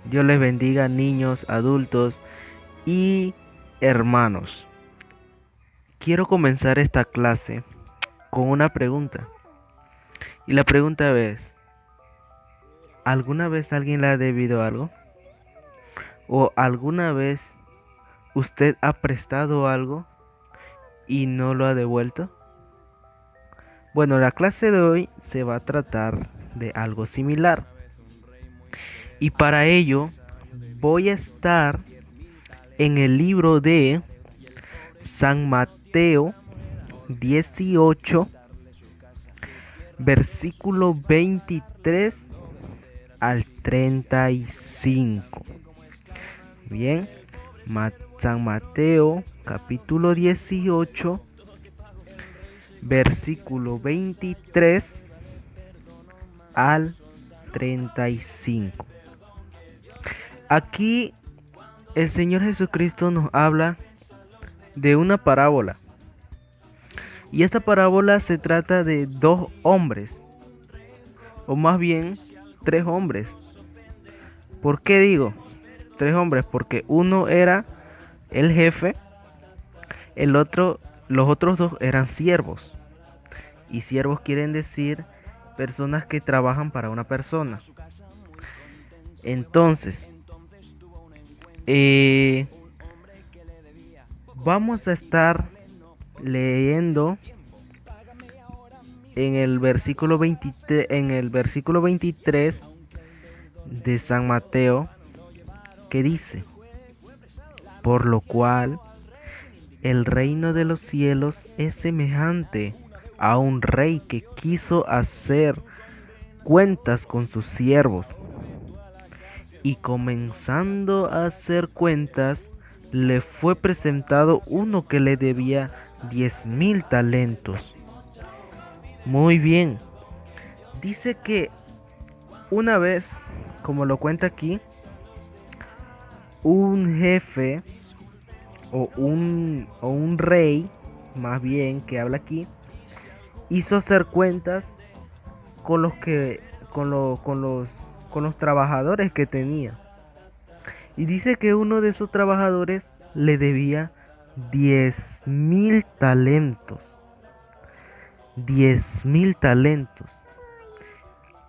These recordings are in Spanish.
Dios les bendiga, niños, adultos y hermanos. Quiero comenzar esta clase con una pregunta. Y la pregunta es, ¿alguna vez alguien le ha debido algo? ¿O alguna vez usted ha prestado algo y no lo ha devuelto? Bueno, la clase de hoy se va a tratar de algo similar. Y para ello voy a estar en el libro de San Mateo 18, versículo 23 al 35. Bien, San Mateo capítulo 18, versículo 23 al 35. Aquí el Señor Jesucristo nos habla de una parábola. Y esta parábola se trata de dos hombres, o más bien tres hombres. ¿Por qué digo tres hombres? Porque uno era el jefe, los otros dos eran siervos. Y siervos quieren decir personas que trabajan para una persona. Entonces, vamos a estar leyendo en el versículo 23 de San Mateo, que dice: por lo cual el reino de los cielos es semejante a un rey que quiso hacer cuentas con sus siervos. Y comenzando a hacer cuentas, le fue presentado uno que le debía 10,000 talentos. Muy bien. Dice que una vez, como lo cuenta aquí, un jefe o un rey, más bien que habla aquí, hizo hacer cuentas con los que con los trabajadores que tenía. Y dice que uno de esos trabajadores le debía 10,000 talentos. 10,000 talentos.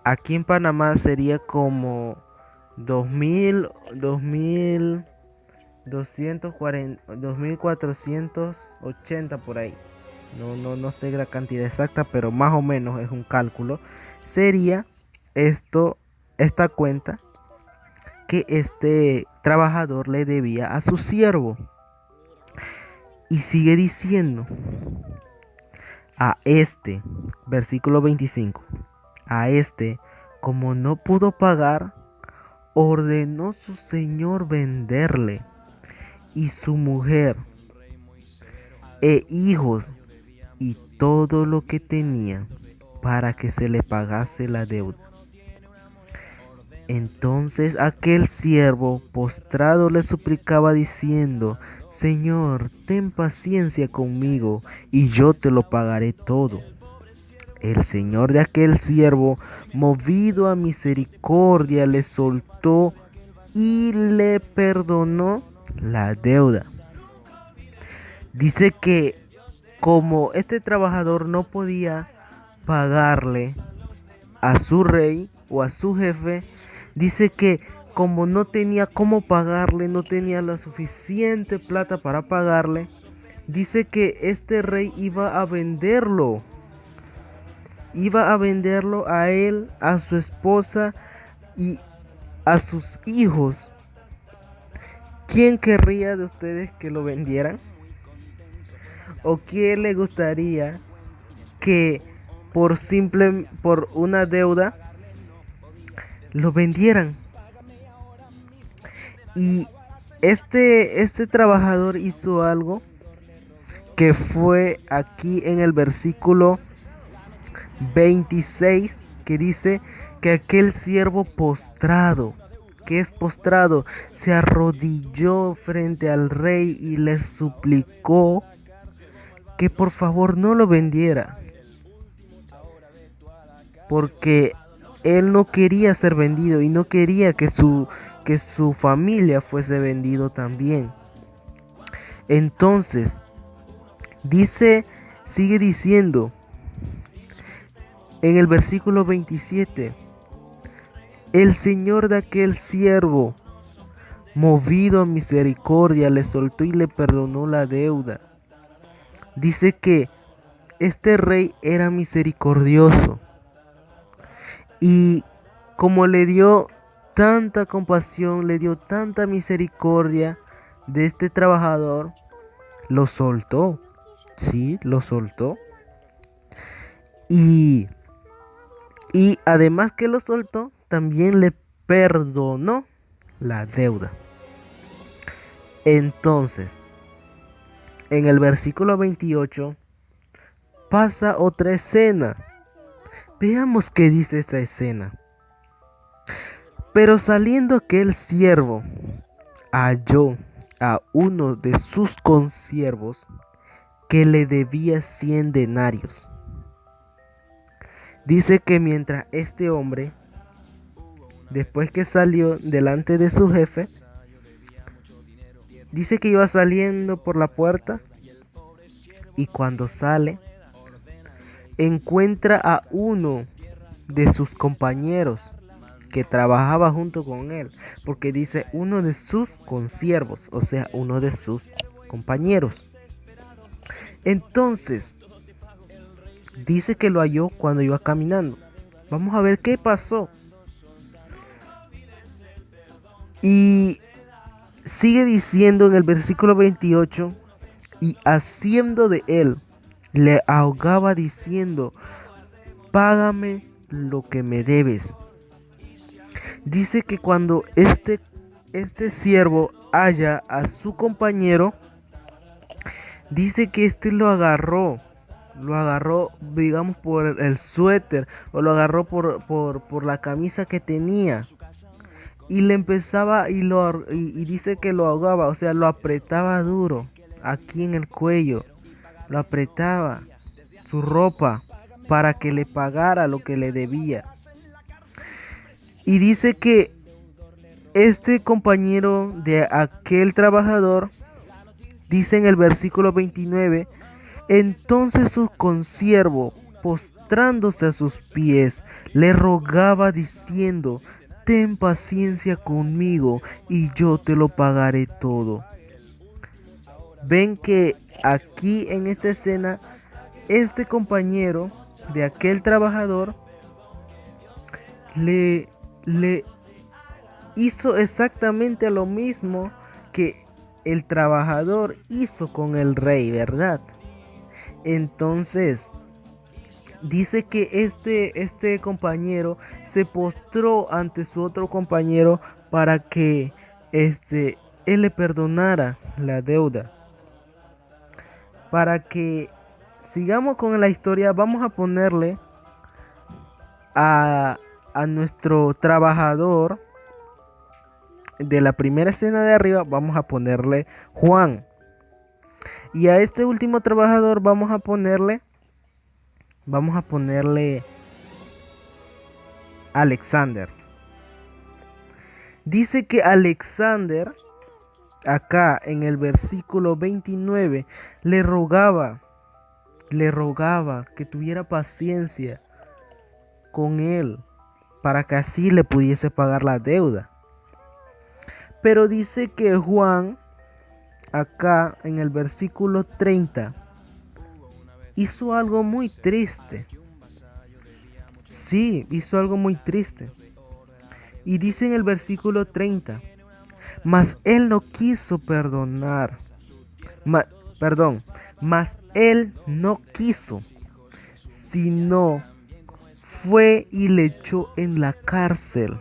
Aquí en Panamá sería como 2,480 por ahí. No sé la cantidad exacta, pero más o menos es un cálculo. Sería esta cuenta que este trabajador le debía a su siervo. Y sigue diciendo, a este, versículo 25, a este, como no pudo pagar, ordenó su señor venderle, y su mujer, e hijos, y todo lo que tenía, para que se le pagase la deuda. Entonces aquel siervo postrado le suplicaba diciendo: Señor, ten paciencia conmigo, y yo te lo pagaré todo. El señor de aquel siervo, movido a misericordia, le soltó y le perdonó la deuda. Dice que como este trabajador no podía pagarle a su rey o a su jefe, dice que como no tenía cómo pagarle, no tenía la suficiente plata para pagarle, dice que este rey iba a venderlo a él, a su esposa y a sus hijos. ¿Quién querría de ustedes que lo vendieran? ¿O quién le gustaría que por una deuda lo vendieran? Y este trabajador hizo algo que fue aquí en el versículo 26, que dice que aquel siervo postrado, que es postrado, se arrodilló frente al rey y le suplicó que por favor no lo vendiera, porque él no quería ser vendido y no quería que que su familia fuese vendido también. Entonces, sigue diciendo en el versículo 27, el señor de aquel siervo, movido a misericordia, le soltó y le perdonó la deuda. Dice que este rey era misericordioso y como le dio tanta compasión, le dio tanta misericordia de este trabajador, lo soltó. Sí, lo soltó. Y, y además que lo soltó, también le perdonó la deuda. Entonces, en el versículo 28 pasa otra escena. Veamos qué dice esa escena. Pero saliendo aquel siervo, halló a uno de sus consiervos que le debía 100 denarios. Dice que mientras este hombre, después que salió delante de su jefe, dice que iba saliendo por la puerta y cuando sale, encuentra a uno de sus compañeros que trabajaba junto con él, porque dice uno de sus consiervos, o sea, uno de sus compañeros. Entonces, dice que lo halló cuando iba caminando. Vamos a ver qué pasó. Y sigue diciendo en el versículo 28, y haciendo de él, le ahogaba diciendo, págame lo que me debes. Dice que cuando este siervo halla a su compañero, dice que lo agarró, digamos, por el suéter, o lo agarró por la camisa que tenía, y le empezaba, y dice que lo ahogaba, o sea, lo apretaba duro, aquí en el cuello, lo apretaba, su ropa, para que le pagara lo que le debía. Y dice que este compañero de aquel trabajador, dice en el versículo 29, entonces su consiervo, postrándose a sus pies, le rogaba diciendo, ten paciencia conmigo y yo te lo pagaré todo. Ven que aquí en esta escena, este compañero de aquel trabajador le hizo exactamente lo mismo que el trabajador hizo con el rey, ¿verdad? Entonces, dice que este compañero se postró ante su otro compañero para que él le perdonara la deuda. Para que sigamos con la historia, vamos a ponerle a nuestro trabajador de la primera escena de arriba, vamos a ponerle Juan. Y a este último trabajador vamos a ponerle Alexander. Dice que Alexander, acá en el versículo 29, le rogaba que tuviera paciencia con él para que así le pudiese pagar la deuda. Pero dice que Juan, acá en el versículo 30, hizo algo muy triste. Sí, hizo algo muy triste. Y dice en el versículo 30, mas él no quiso perdonar. Mas él no quiso, sino fue y le echó en la cárcel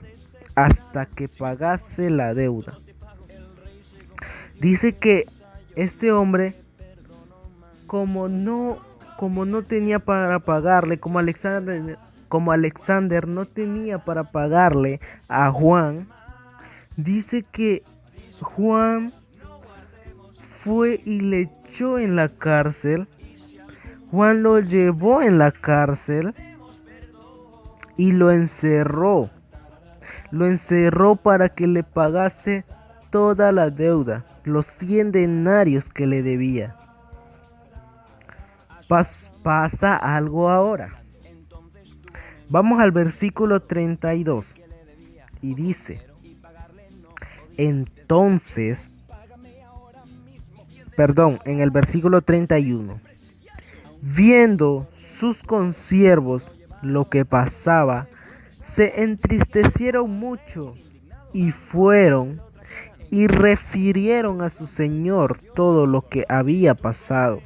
hasta que pagase la deuda. Dice que este hombre, como no tenía para pagarle, como Alexander no tenía para pagarle a Juan, dice que Juan fue y le echó en la cárcel. Juan lo llevó en la cárcel y lo encerró. lo encerró para que le pagase toda la deuda, los 100 denarios que le debía. Pasa algo ahora. Vamos al versículo 32 y dice, entonces, en el versículo 31, viendo sus consiervos lo que pasaba, se entristecieron mucho y fueron y refirieron a su señor todo lo que había pasado.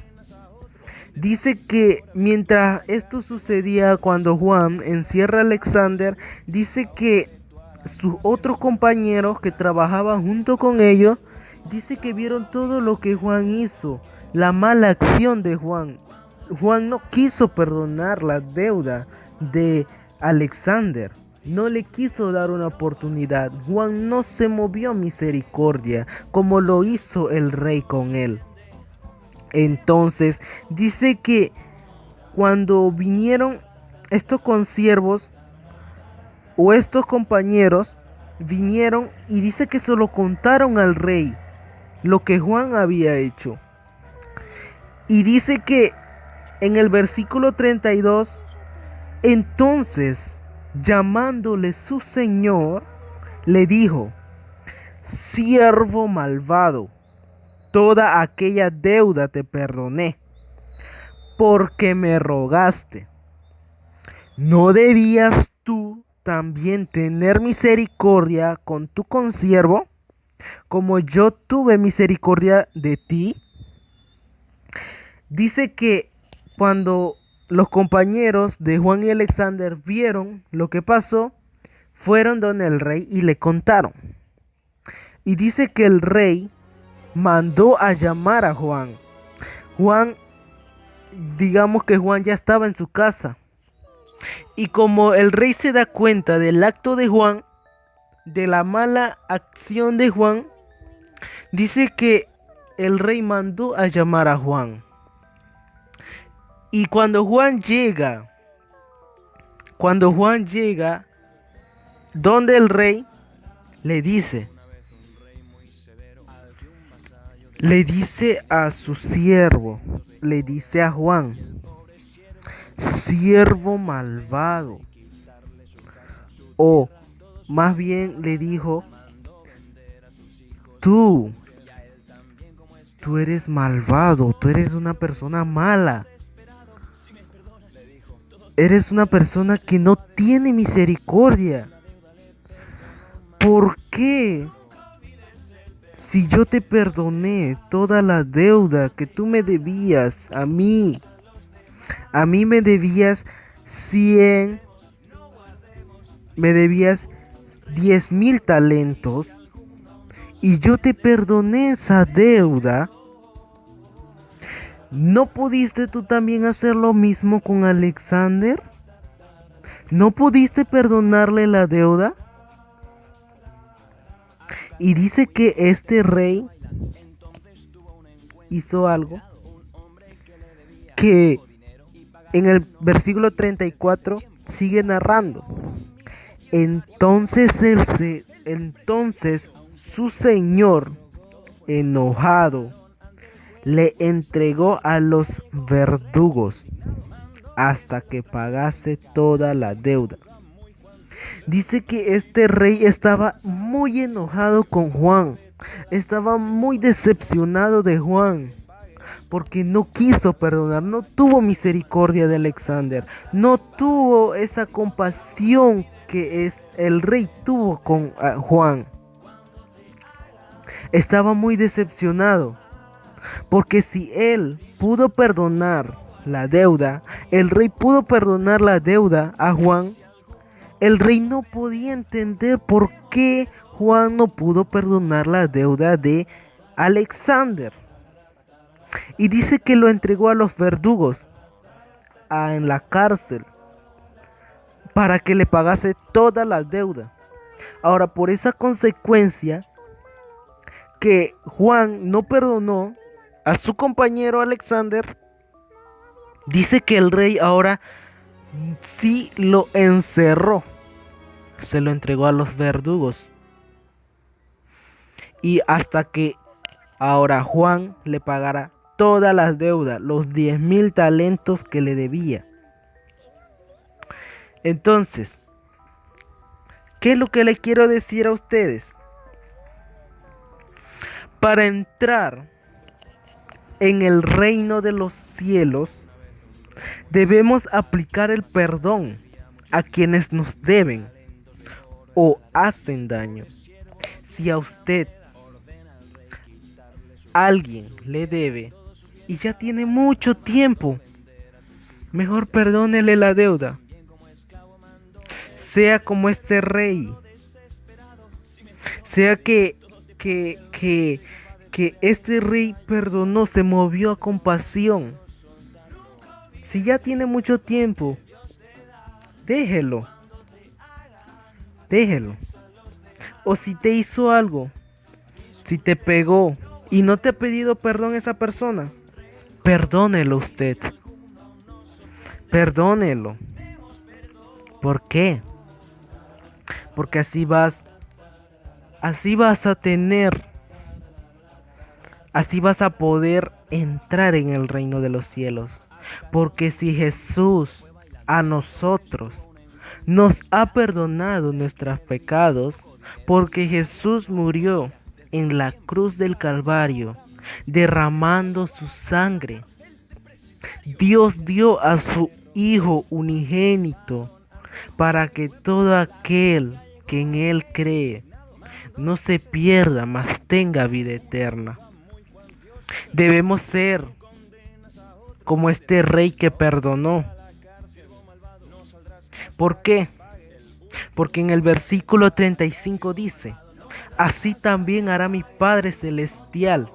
Dice que mientras esto sucedía, cuando Juan encierra a Alexander, dice que sus otros compañeros que trabajaban junto con ellos, dice que vieron todo lo que Juan hizo, la mala acción de Juan. Juan no quiso perdonar la deuda de Alexander, no le quiso dar una oportunidad. Juan no se movió a misericordia como lo hizo el rey con él. Entonces dice que cuando vinieron estos consiervos o estos compañeros, vinieron y dice que se lo contaron al rey lo que Juan había hecho. Y dice que en el versículo 32, entonces llamándole su señor, le dijo, siervo malvado, toda aquella deuda te perdoné, porque me rogaste. ¿No debías tú también tener misericordia con tu consiervo, como yo tuve misericordia de ti? Dice que cuando los compañeros de Juan y Alexander vieron lo que pasó, fueron donde el rey y le contaron. Y dice que el rey mandó a llamar a Juan. Digamos que Juan ya estaba en su casa. Y como el rey se da cuenta del acto de Juan, de la mala acción de Juan, dice que el rey mandó a llamar a Juan. Y cuando Juan llega donde el rey, le dice a su siervo, le dice a Juan, siervo malvado. O más bien le dijo, tú eres malvado, tú eres una persona mala. Eres una persona que no tiene misericordia. ¿Por qué? Si yo te perdoné toda la deuda que tú me debías a mí me debías 100, me debías 10,000 talentos y yo te perdoné esa deuda. ¿No pudiste tú también hacer lo mismo con Alexander? ¿No pudiste perdonarle la deuda? Y dice que este rey hizo algo que en el versículo 34 sigue narrando. Entonces su señor, enojado, le entregó a los verdugos hasta que pagase toda la deuda. Dice que este rey estaba muy enojado con Juan, estaba muy decepcionado de Juan, porque no quiso perdonar, no tuvo misericordia de Alexander, no tuvo esa compasión que el rey tuvo con Juan. Estaba muy decepcionado, porque si él pudo perdonar la deuda, el rey pudo perdonar la deuda a Juan, el rey no podía entender por qué Juan no pudo perdonar la deuda de Alexander. Y dice que lo entregó a los verdugos en la cárcel para que le pagase toda la deuda. Ahora, por esa consecuencia que Juan no perdonó a su compañero Alexander, dice que el rey ahora sí lo encerró se lo entregó a los verdugos. Y hasta que ahora Juan le pagara todas las deudas, los 10.000 talentos que le debía. Entonces, ¿qué es lo que le quiero decir a ustedes? Para entrar en el reino de los cielos, debemos aplicar el perdón a quienes nos deben o hacen daño. Si a usted alguien le debe y ya tiene mucho tiempo, mejor perdónele la deuda. Sea como este rey. Sea que este rey perdonó, se movió a compasión. Si ya tiene mucho tiempo, déjelo. Déjelo. O si te hizo algo, si te pegó y no te ha pedido perdón esa persona, perdónelo usted. Perdónelo. ¿Por qué? Porque así vas a poder entrar en el reino de los cielos. Porque si Jesús a nosotros nos ha perdonado nuestros pecados, porque Jesús murió en la cruz del Calvario, derramando su sangre, Dios dio a su Hijo unigénito para que todo aquel que en Él cree no se pierda, mas tenga vida eterna. Debemos ser como este rey que perdonó. ¿Por qué? Porque en el versículo 35 dice: así también hará mi Padre Celestial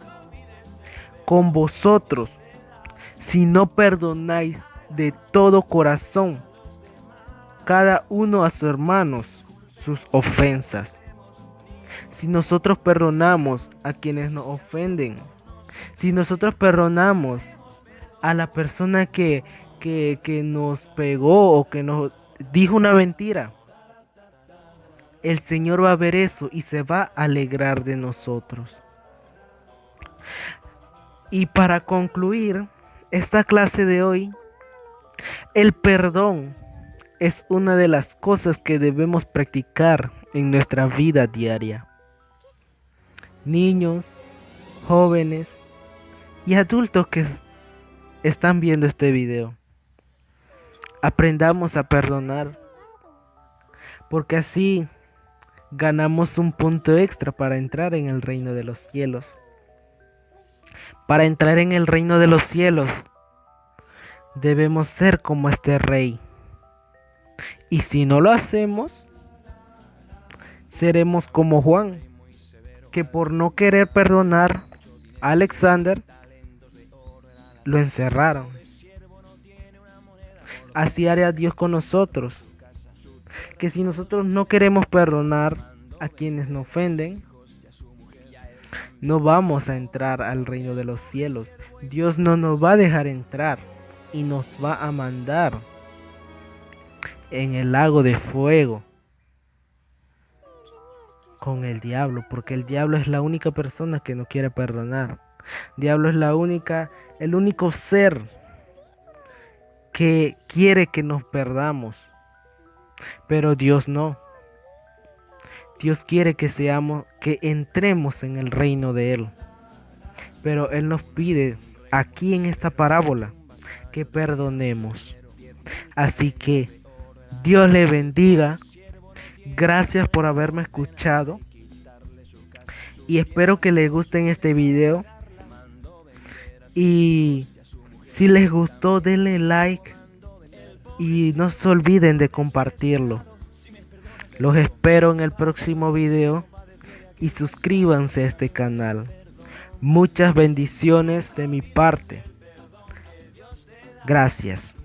con vosotros, si no perdonáis de todo corazón cada uno a sus hermanos sus ofensas. Si nosotros perdonamos a quienes nos ofenden, si nosotros perdonamos a la persona que nos pegó o que nos dijo una mentira, el Señor va a ver eso y se va a alegrar de nosotros. Y para concluir esta clase de hoy, el perdón es una de las cosas que debemos practicar en nuestra vida diaria. Niños, jóvenes y adultos que están viendo este video, aprendamos a perdonar, porque así ganamos un punto extra para entrar en el reino de los cielos. Para entrar en el reino de los cielos, debemos ser como este rey. Y si no lo hacemos, seremos como Juan, que por no querer perdonar a Alexander, lo encerraron. Así hará Dios con nosotros, que si nosotros no queremos perdonar a quienes nos ofenden, no vamos a entrar al reino de los cielos. Dios no nos va a dejar entrar y nos va a mandar en el lago de fuego con el diablo, porque el diablo es la única persona que no quiere perdonar. El diablo es el único ser que quiere que nos perdamos, pero Dios no. Dios quiere que entremos en el reino de Él. Pero Él nos pide aquí en esta parábola que perdonemos. Así que Dios le bendiga. Gracias por haberme escuchado. Y espero que les guste este video. Y si les gustó, denle like. Y no se olviden de compartirlo. Los espero en el próximo video y suscríbanse a este canal. Muchas bendiciones de mi parte. Gracias.